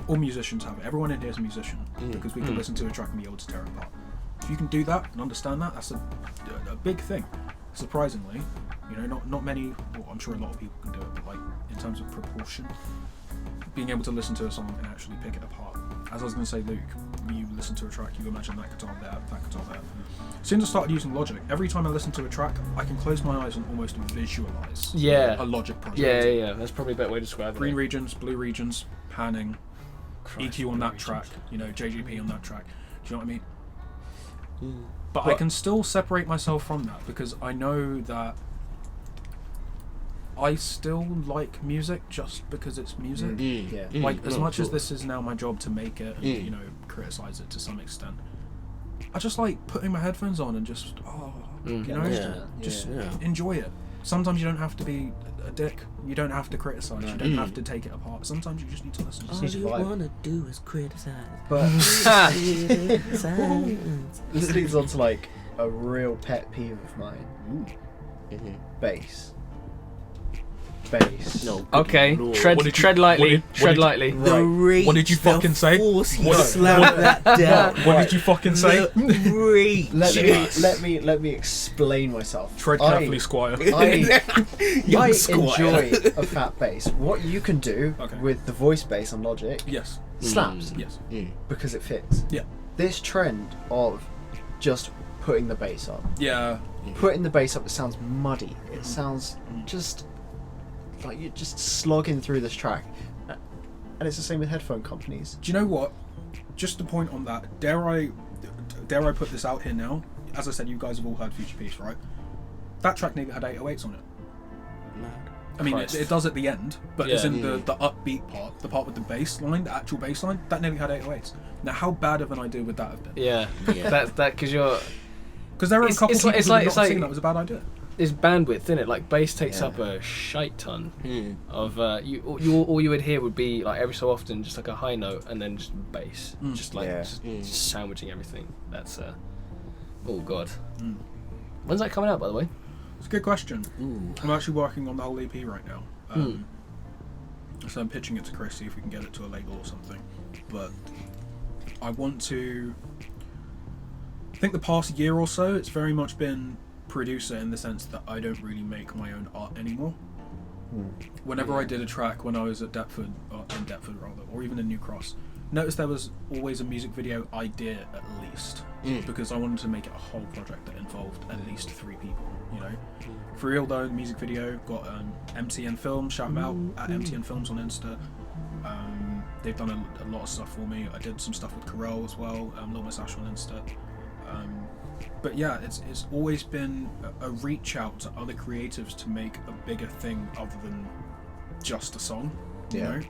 all musicians have it. Everyone in here is a musician because we can listen to a track and be able to tear it apart. If you can do that and understand that, that's a big thing. Surprisingly, not many, well, I'm sure a lot of people can do it, but like in terms of proportion, being able to listen to a song and actually pick it apart. As I was going to say, Luke, you listen to a track, you imagine that guitar there, that guitar there. As soon as I started using Logic, every time I listen to a track, I can close my eyes and almost visualize a Logic project. Yeah. That's probably a better way to describe it. Green regions, blue regions, panning, EQ on that regions. track, JGP on that track. Do you know what I mean? But I can still separate myself from that because I know that I still like music just because it's music. Yeah. Like, as much as this is now my job to make it and, criticize it to some extent, I just like putting my headphones on and just, just enjoy it. Sometimes you don't have to be a dick. You don't have to criticize. You don't have to take it apart. Sometimes you just need to listen. All need to you vibe. wanna do is criticize. But Criticize. this leads on to like a real pet peeve of mine. Bass. No. Okay, Lord. tread lightly. Tread lightly. The rate, What did you fucking the say? Force he What- slammed that down. What did you fucking say? The rate. Let me explain myself. Tread carefully, Squire. I Young I Squire. enjoy a fat bass. What you can do Okay. with the voice bass on Logic Yes. slaps Yes. because it fits. Yeah. This trend of just putting the bass up, Yeah. putting the bass up, it sounds muddy. It sounds just like you're just slogging through this track. And it's the same with headphone companies. Do you know what? Just a point on that. Dare I put this out here now? As I said, you guys have all heard Future Peace, right? That track nearly had 808s on it. I mean, it does at the end, but as in the upbeat part, the part with the bass line, the actual bass line, that nearly had 808s. Now, how bad of an idea would that have been? Yeah. Yeah. That because you're. Because there are a couple It's people like- who it's not like- seen that was a bad idea. is bandwidth in it. Like bass takes Yeah. up a shite ton Mm. of all you would hear would be like every so often just like a high note and then just bass, just like Yeah. just sandwiching everything. That's oh god. Mm. When's that coming out, by the way? It's a good question. Ooh. I'm actually working on the whole EP right now. So I'm pitching it to Chris, see if we can get it to a label or something. But I want to... I think the past year or so, it's very much been producer in the sense that I don't really make my own art anymore. Whenever I did a track when I was at Deptford, or in Deptford rather, or even in New Cross, notice there was always a music video idea at least, because I wanted to make it a whole project that involved at least 3 people, you know. For real though, the music video got MTN Films, shout them out at MTN Films on Insta. They've done a lot of stuff for me. I did some stuff with Carell as well, Sasha on Insta. But yeah, it's always been a reach out to other creatives to make a bigger thing other than just a song, you know?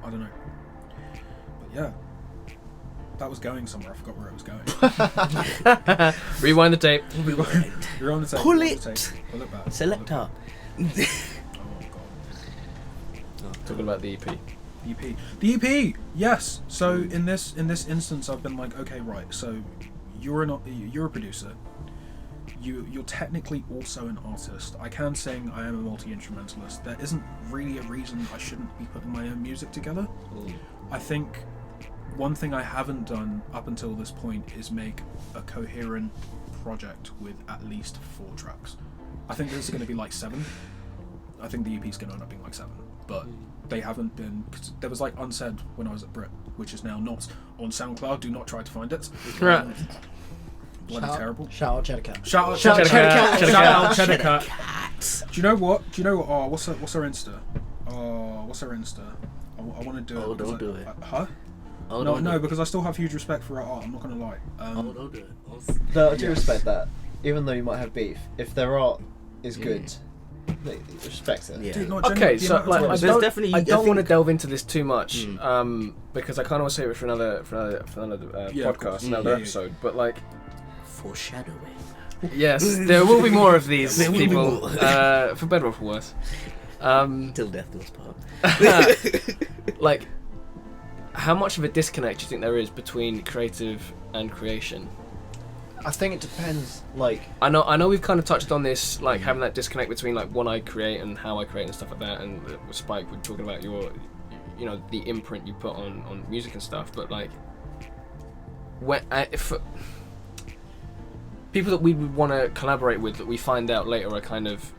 I don't know. But yeah, that was going somewhere. I forgot where it was going. Rewind the tape. You're on the tape. Pull you're on it. the tape. Pull it back. Selector. Oh god. Talking about the EP. The EP. Yes. So in this instance, I've been like, okay, right. So you're a producer. You're technically also an artist. I can sing. I am a multi-instrumentalist. There isn't really a reason I shouldn't be putting my own music together. I think one thing I haven't done up until this point is make a coherent project with at least 4 tracks. I think this is going to be like 7. I think the EP is going to end up being like 7, but they haven't been. Cause there was like Unsaid when I was at Brit, which is now not on SoundCloud. Do not try to find it. Right. Bloody terrible. Shout out Cheddar Cat. Shout out Cheddar Cat. Shout out Cheddar Cheddar Cat. Do you know what? Oh, what's her Insta? What's her Insta? I want to do it. Oh, don't do it. Huh? Oh, No, because I still have huge respect for her art. I'm not gonna lie. Oh, don't do it. No, I do respect that. Even though you might have beef, if their art is good, they respect it. Yeah. Dude, no, Okay, genuinely, the so amount of like, I times- There's don't, definitely- I I don't want to think- delve into this too much, because I kind of want to save it for another Yeah, of podcast, course. another Yeah. episode. But like, Foreshadowing. yes, there will be more of these There will be people, more. for better or for worse. Till death do us part. Like, how much of a disconnect do you think there is between creative and creation? I think it depends. Like, I know we've kind of touched on this, like having that disconnect between like what I create and how I create and stuff like that. And with Spike, we're talking about your, you know, the imprint you put on music and stuff. But like, when if people that we would want to collaborate with that we find out later are kind of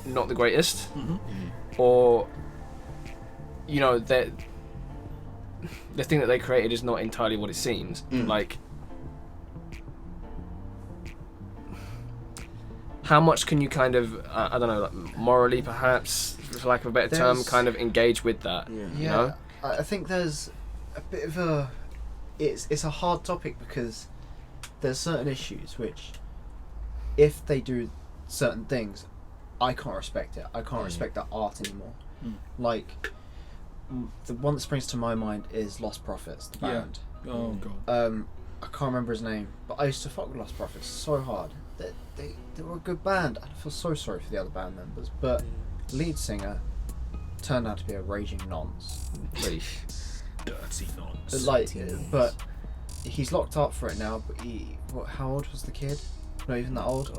not the greatest, or you know that the thing that they created is not entirely what it seems. Like, how much can you kind of, I don't know, like morally perhaps, for lack of a better term, There's- kind of engage with that? Yeah. You know? I think there's a bit of a. It's a hard topic because there's certain issues which, if they do certain things, I can't respect it. I can't respect that art anymore. Like, the one that springs to my mind is Lost Prophets, the Yeah. band. Oh god. I can't remember his name, but I used to fuck with Lost Prophets so hard. They were a good band. I feel so sorry for the other band members, but lead singer turned out to be a raging nonce. Dirty nonsense. Like, but he's locked up for it now. But how old was the kid? Not even that old.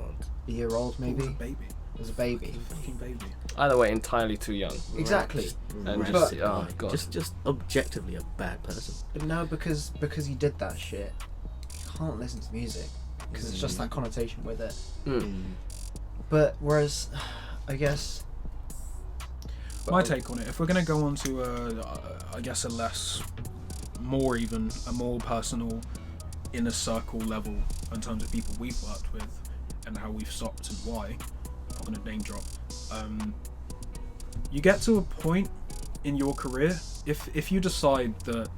A year old maybe. He was a baby. It was a baby. Fucking baby. Either way, entirely too young. Exactly. And Right. just, But- oh god. Just objectively a bad person. But no, because he did that shit, you can't listen to music because it's just that connotation with it. But whereas, I guess. My take on it, if we're going to go on to I guess a more personal inner circle level in terms of people we've worked with and how we've stopped and why, I'm not going to name drop, you get to a point in your career, if you decide that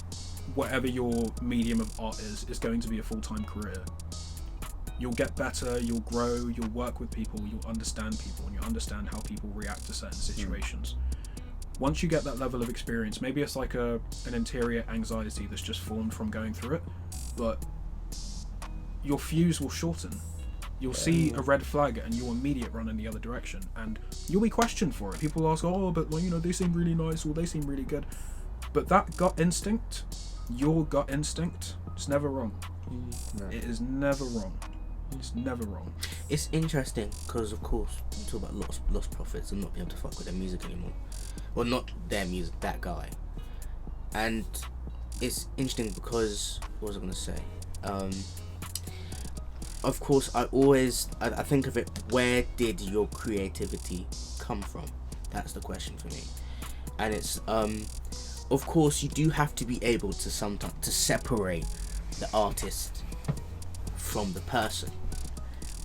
whatever your medium of art is going to be a full-time career, you'll get better, you'll grow, you'll work with people, you'll understand people, and you'll understand how people react to certain situations. Once you get that level of experience, maybe it's like an interior anxiety that's just formed from going through it, but your fuse will shorten. You'll see a red flag and you'll immediately run in the other direction, and you'll be questioned for it. People ask, oh, but well, you know, they seem really nice or they seem really good. But that gut instinct, your gut instinct, it's never wrong. No. It is never wrong. It's never wrong. It's interesting because, of course, you talk about lost prophets and not being able to fuck with their music anymore. Well, not their music, that guy. And it's interesting because, what was I going to say? Of course, I think of it, where did your creativity come from? That's the question for me. And it's, of course, you do have to be able to sometimes to separate the artist from the person.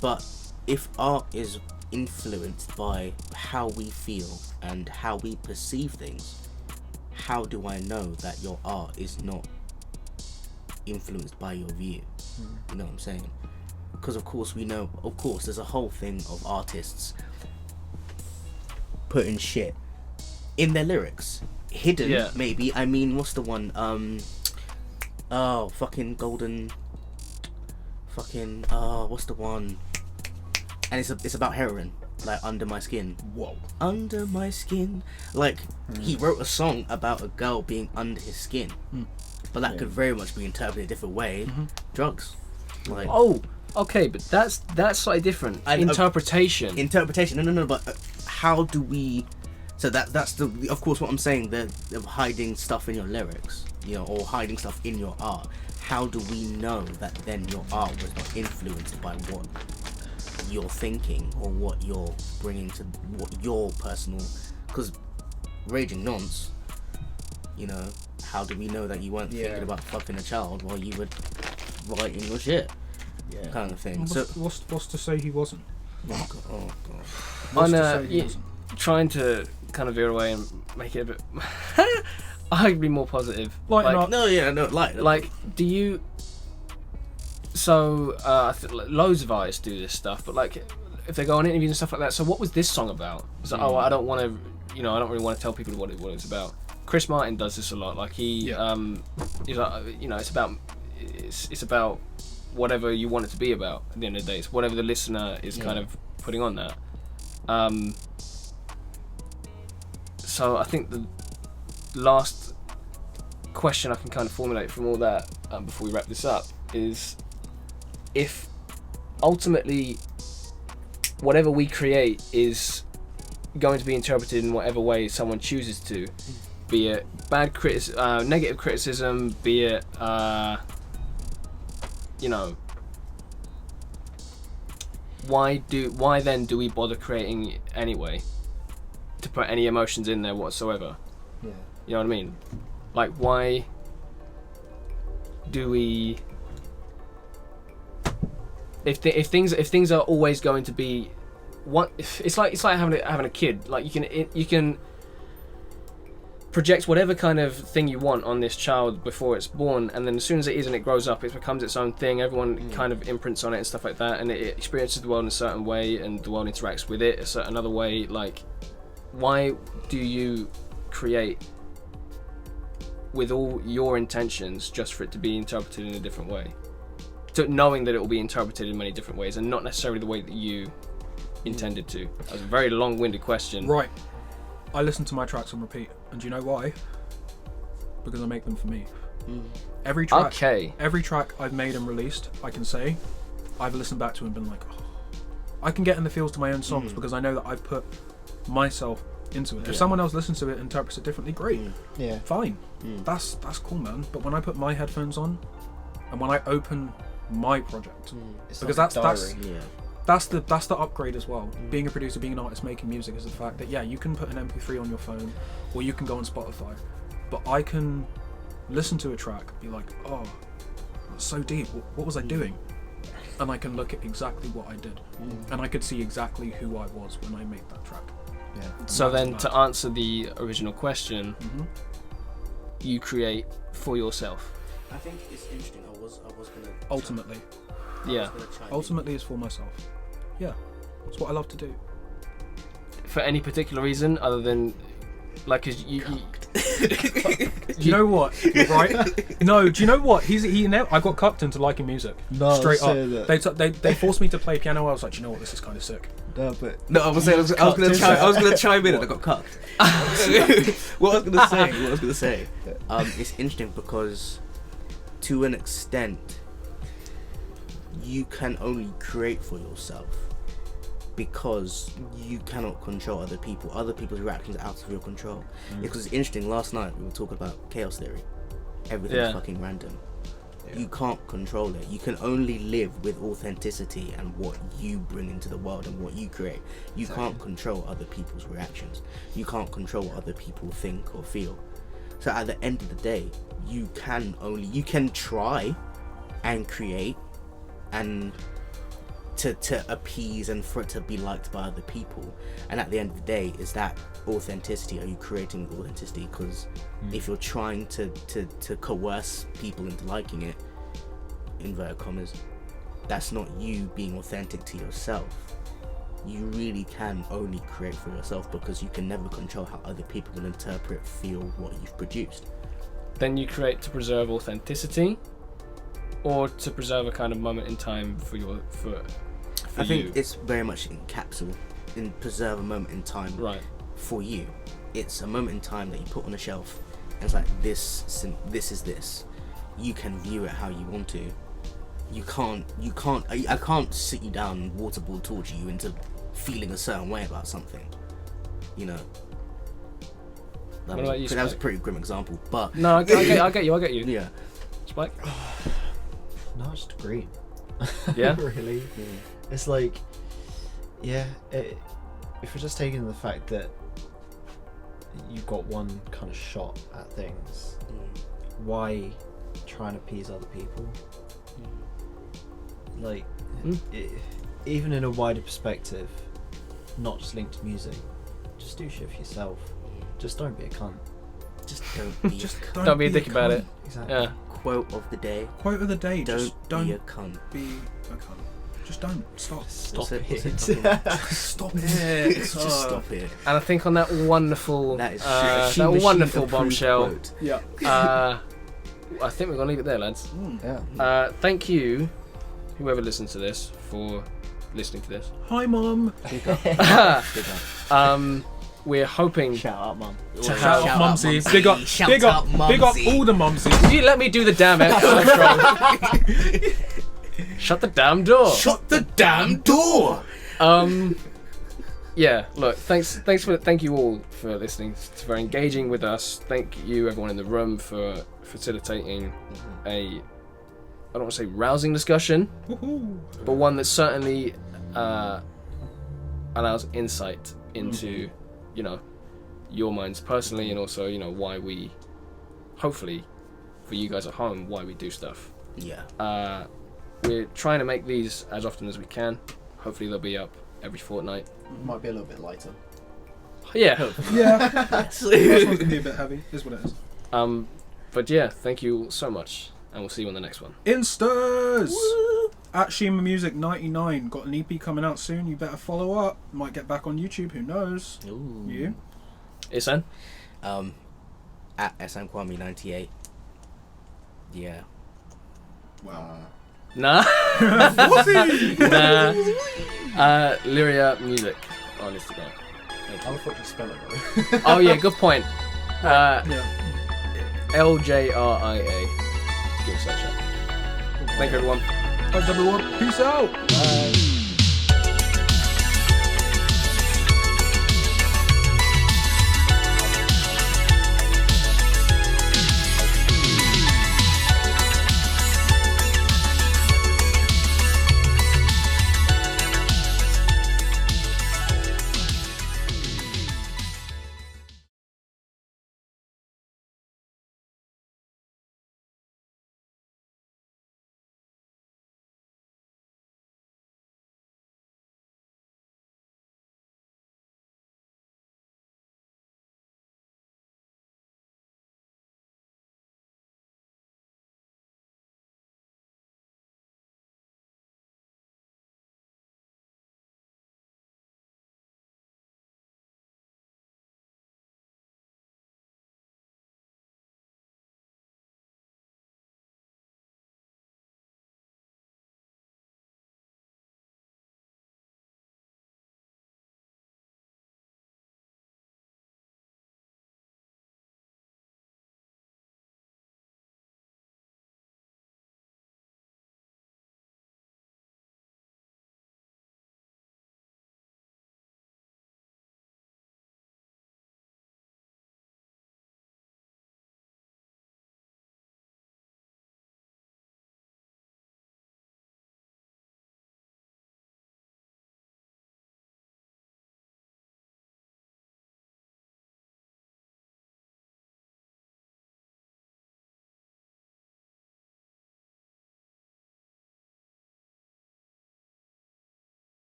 But if art is influenced by how we feel and how we perceive things, how do I know that your art is not influenced by your view? You know what I'm saying? Because of course we know, of course there's a whole thing of artists putting shit in their lyrics, hidden maybe. I mean, what's the one? Fucking golden. Fucking what's the one? And it's about heroin, like Under My Skin. Whoa. Under my skin. Like he wrote a song about a girl being under his skin, but that could very much be interpreted a different way. Drugs. Like, Oh, okay, but that's slightly different. Interpretation. Interpretation. No. But how do we? So that's the. Of course, what I'm saying. The hiding stuff in your lyrics, you know, or hiding stuff in your art. How do we know that then your art was not influenced by what you're thinking or what you're bringing to what your personal? Because Raging Nonce, you know, how do we know that you weren't thinking about fucking a child while you were writing your shit? Yeah, kind of thing. What's to say he wasn't? Oh god. What's to say he wasn't? Trying to kind of veer away and make it a bit. I'd be more positive. Like, do you? So, loads of artists do this stuff, but like, if they go on interviews and stuff like that. So, what was this song about? It's like, I don't want to, I don't really want to tell people what it's about. Chris Martin does this a lot. Like he's like, it's about whatever you want it to be about. At the end of the day, it's whatever the listener is kind of putting on that. So I think the last question I can kind of formulate from all that before we wrap this up is, if ultimately whatever we create is going to be interpreted in whatever way someone chooses to, be it negative criticism, be it why then do we bother creating anyway, to put any emotions in there whatsoever? Yeah. You know what I mean? Like, why do we? If things are always going to be, it's like having a kid. Like you can project whatever kind of thing you want on this child before it's born, and then as soon as it is and it grows up, it becomes its own thing. Everyone kind of imprints on it and stuff like that, and it experiences the world in a certain way, and the world interacts with it another way. Like, why do you create with all your intentions just for it to be interpreted in a different way? So knowing that it will be interpreted in many different ways and not necessarily the way that you intended to. That was a very long-winded question. Right. I listen to my tracks on repeat, and do you know why? Because I make them for me. Every track I've made and released, I can say I've listened back to and been like, oh. I can get in the feels to my own songs because I know that I've put myself into it. If someone else listens to it and interprets it differently, great. Fine. That's cool, man. But when I put my headphones on and when I open my project, because like that's the upgrade as well. Being a producer, being an artist, making music is the fact that you can put an MP3 on your phone or you can go on Spotify, but I can listen to a track and be like, oh, that's so deep, what was I doing? And I can look at exactly what I did, and I could see exactly who I was when I made that track. So then, to answer the original question, you create for yourself. I think it's interesting. I was gonna ultimately it's for myself. It's what I love to do. For any particular reason other than, like, 'cause you Do you know what? Right? No. Do you know what? I got cucked into liking music. No, straight say up. that. They forced me to play piano. I was like, do you know what? This is kind of sick. No, but No, I was gonna chime in and I got cut. What I was gonna say. It's interesting because, to an extent, you can only create for yourself because you cannot control other people. Other people's reactions are out of your control. Because it's interesting. Last night we were talking about chaos theory. Everything's fucking random. You can't control it. You can only live with authenticity and what you bring into the world and what you create. You can't control other people's reactions. You can't control what other people think or feel. So at the end of the day, you can try and create and to appease and for it to be liked by other people. And at the end of the day, is that authenticity? Are you creating with authenticity? Because if you're trying to coerce people into liking it, inverted commas, that's not you being authentic to yourself. You really can only create for yourself because you can never control how other people will interpret, feel what you've produced. Then you create to preserve authenticity, or to preserve a kind of moment in time for I think it's very much in preserve a moment in time. Right. For you, it's a moment in time that you put on a shelf, and it's like this is this. You can view it how you want to. I can't sit you down and waterboard torture you into feeling a certain way about something. You know. What about you, That was a Spike? pretty grim example, but No, I get you. yeah. Spike? no, I just agree. Yeah? Really. It's like, if we're just taking the fact that you've got one kind of shot at things, why try and appease other people? Like, even in a wider perspective, not just linked to music, just do shit for yourself. Just don't be a cunt. Just don't be Don't be a dick about it. Exactly. Yeah. Quote of the day. Quote of the day. Just Don't be don't a cunt. be a cunt. Just don't. Stop. What's it it. talking about? Stop it. Just stop it. And I think on that wonderful, That is that wonderful bombshell, quote. Yeah. I think we're gonna leave it there, lads. Yeah. Thank you, whoever listens to this, for listening to this. Hi, Mum. Big up. Big up. We're hoping. Shout out, mum. Shout out Mumsy. Big up. Shout Big out up. Big up Mumsy. all the Mumsies. You let me do the damn outro. Shut the damn door. Shut the damn door. Yeah. Look. Thank you all for listening, for engaging with us. Thank you, everyone in the room, for facilitating I don't want to say rousing discussion, but one that certainly allows insight into, your minds personally, and also, why we, hopefully, for you guys at home, why we do stuff. Yeah. We're trying to make these as often as we can. Hopefully they'll be up every fortnight. Might be a little bit lighter. Yeah. Yeah. Yes. This one's gonna be a bit heavy. Is what it is. But yeah, thank you all so much, and we'll see you on the next one. Instas. At Shima Music 99. Got an EP coming out soon. You better follow up. Might get back on YouTube. Who knows? Ooh. You? Ihsan? At Ihsan Kwame 98. Yeah. Wow. Nah. Whoopsie! Nah. Lyria Music on Instagram. Thank I you. thought you spell it though. Oh yeah, good point. Yeah. LJRIA. Give us that shot. Thank you, everyone. Thanks everyone. Peace out. Bye.